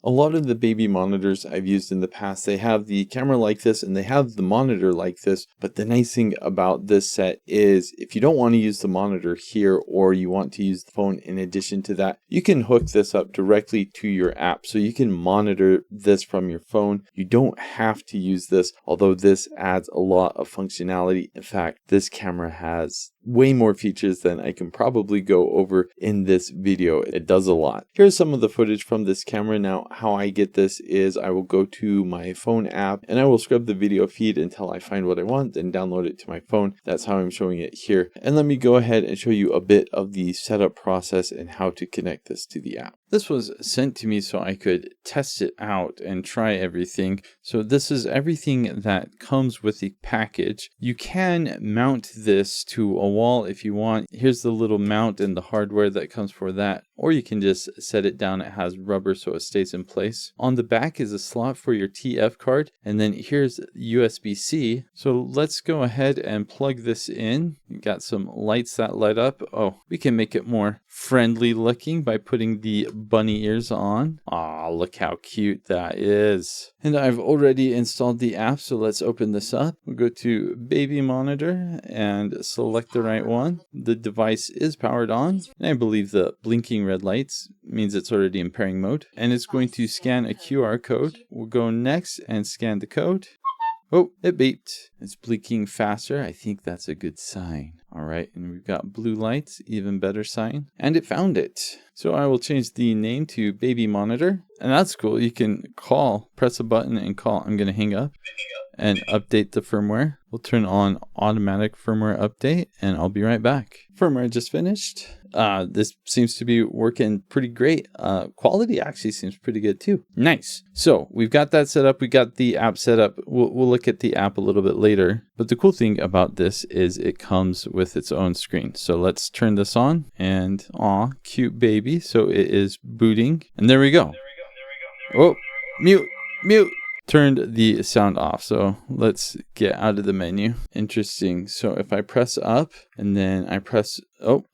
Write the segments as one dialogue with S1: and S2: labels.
S1: A lot of the baby monitors I've used in the past, they have the camera like this and they have the monitor like this. But the nice thing about this set is if you don't want to use the monitor here or you want to use the phone in addition to that, you can hook this up directly to your app. So you can monitor this from your phone. You don't have to use this, although this adds a lot of functionality. In fact, this camera has way more features than I can probably go over in this video. It does a lot. Here's some of the footage from this camera. Now, how I get this is I will go to my phone app and I will scrub the video feed until I find what I want and download it to my phone. That's how I'm showing it here. And let me go ahead and show you a bit of the setup process and how to connect this to the app. This was sent to me so I could test it out and try everything. So this is everything that comes with the package. You can mount this to a wall if you want. Here's the little mount and the hardware that comes for that. Or you can just set it down. It has rubber so it stays in place. On the back is a slot for your TF card. And then here's USB-C. So let's go ahead and plug this in. You got some lights that light up. Oh, we can make it more friendly looking by putting the bunny ears on. Aw, look how cute that is. And I've already installed the app, so let's open this up. We'll go to Baby Monitor and select the right one. The device is powered on. And I believe the blinking red lights means it's already in pairing mode. And it's going to scan a QR code. We'll go next and scan the code. Oh, it beeped. It's blinking faster. I think that's a good sign. All right, and we've got blue lights, even better sign. And it found it. So I will change the name to Baby Monitor. And that's cool. You can call, press a button and call. I'm going to hang up and update the firmware. We'll turn on automatic firmware update and I'll be right back. Firmware just finished. This seems to be working pretty great. Quality actually seems pretty good too. Nice. So we've got that set up. We got the app set up. We'll look at the app a little bit later. But the cool thing about this is it comes with its own screen. So let's turn this on and aw, cute baby. So it is booting and there we go. Oh, mute. Turned the sound off. So let's get out of the menu. Interesting. So if I press up and then I press,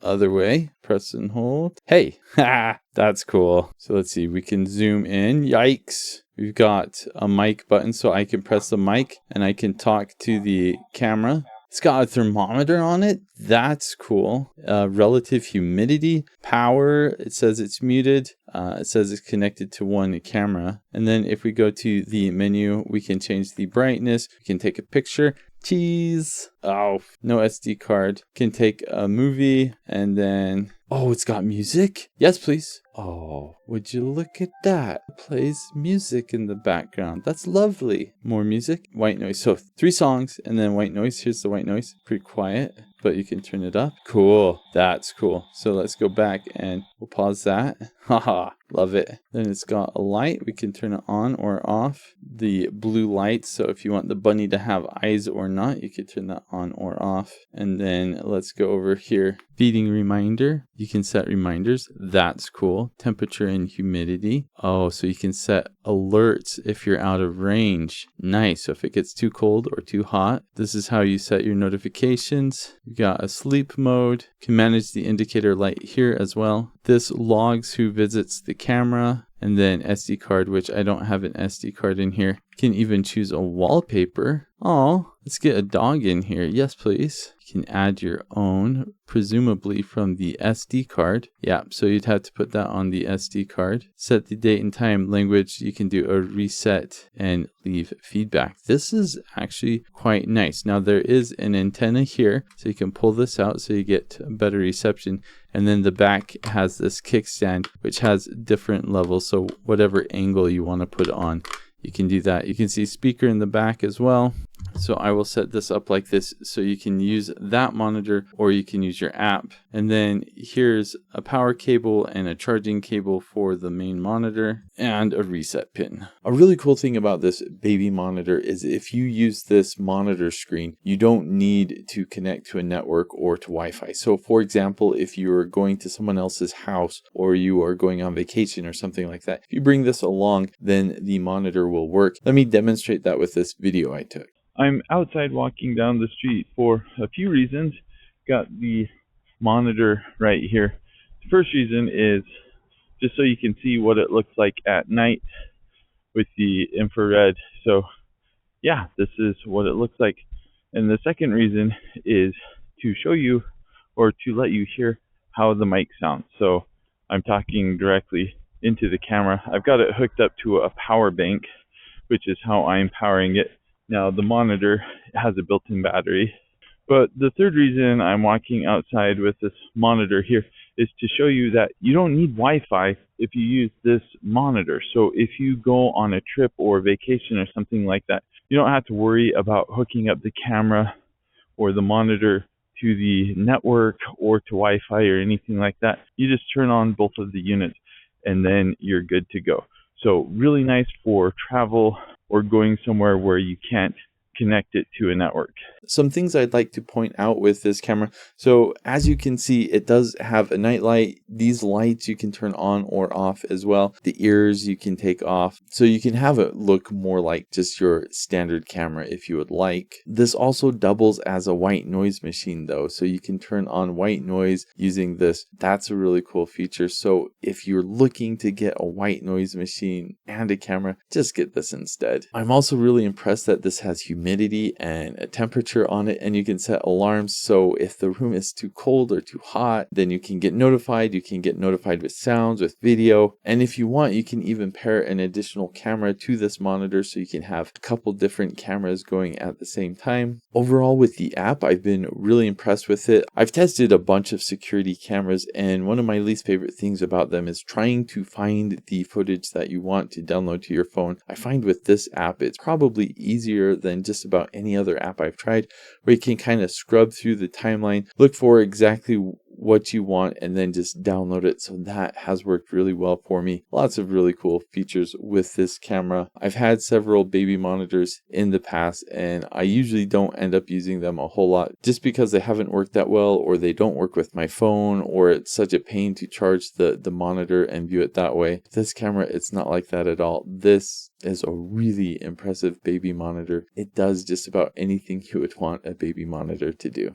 S1: other way, press and hold. Hey, that's cool. So let's see, we can zoom in. Yikes. We've got a mic button so I can press the mic and I can talk to the camera. It's got a thermometer on it. That's cool. Relative humidity, power. It says it's muted. It says it's connected to one camera. And then if we go to the menu, we can change the brightness. We can take a picture. Cheese. Oh, no SD card. Can take a movie and then, it's got music. Yes, please. Oh, would you look at that? It plays music in the background. That's lovely. More music. White noise. So 3 songs and then white noise. Here's the white noise. Pretty quiet, but you can turn it up. Cool. That's cool. So let's go back and we'll pause that. Haha, love it. Then it's got a light. We can turn it on or off. The blue light. So if you want the bunny to have eyes or not, you can turn that on or off. And then let's go over here. Feeding reminder. You can set reminders. That's cool. Temperature and humidity. Oh, so you can set alerts if you're out of range. Nice. So if it gets too cold or too hot, this is how you set your notifications. You got a sleep mode. You can manage the indicator light here as well. This logs who visits the camera. And then SD card, which I don't have an SD card in here. You can even choose a wallpaper. Oh, let's get a dog in here. Yes, please. You can add your own, presumably from the SD card. Yeah, so you'd have to put that on the SD card. Set the date and time, language. You can do a reset and leave feedback. This is actually quite nice. Now there is an antenna here, so you can pull this out so you get better reception. And then the back has this kickstand, which has different levels. So whatever angle you want to put on, you can do that. You can see speaker in the back as well. So I will set this up like this so you can use that monitor or you can use your app. And then here's a power cable and a charging cable for the main monitor and a reset pin. A really cool thing about this baby monitor is if you use this monitor screen, you don't need to connect to a network or to Wi-Fi. So for example, if you're going to someone else's house or you are going on vacation or something like that, if you bring this along, then the monitor will work. Let me demonstrate that with this video I took. I'm outside walking down the street for a few reasons. Got the monitor right here. The first reason is
S2: just so you can see what it looks like at night with the infrared. So yeah, this is what it looks like. And the second reason is to show you, or to let you hear how the mic sounds. So I'm talking directly into the camera. I've got it hooked up to a power bank, which is how I'm powering it. Now the monitor has a built-in battery. But the third reason I'm walking outside with this monitor here is to show you that you don't need Wi-Fi if you use this monitor. So if you go on a trip or vacation or something like that, you don't have to worry about hooking up the camera or the monitor to the network or to Wi-Fi or anything like that. You just turn on both of the units and then you're good to go. So really nice for travel or going somewhere where you can't connect it to a network.
S1: Some things I'd like to point out with this camera. So as you can see, it does have a night light. These lights you can turn on or off as well. The ears you can take off. So you can have it look more like just your standard camera if you would like. This also doubles as a white noise machine though. So you can turn on white noise using this. That's a really cool feature. So if you're looking to get a white noise machine and a camera, just get this instead. I'm also really impressed that this has humidity and a temperature on it, and you can set alarms. So if the room is too cold or too hot, then you can get notified. You can get notified with sounds, with video, and if you want, you can even pair an additional camera to this monitor so you can have a couple different cameras going at the same time. Overall, with the app, I've been really impressed with it. I've tested a bunch of security cameras, and one of my least favorite things about them is trying to find the footage that you want to download to your phone. I find with this app, it's probably easier than just about any other app I've tried, where you can kind of scrub through the timeline, look for exactly what you want, and then just download it. So that has worked really well for me. Lots of really cool features with this camera. I've had several baby monitors in the past, and I usually don't end up using them a whole lot just because they haven't worked that well, or they don't work with my phone, or it's such a pain to charge the monitor and view it that way. This camera, it's not like that at all. This is a really impressive baby monitor. It does just about anything you would want a baby monitor to do.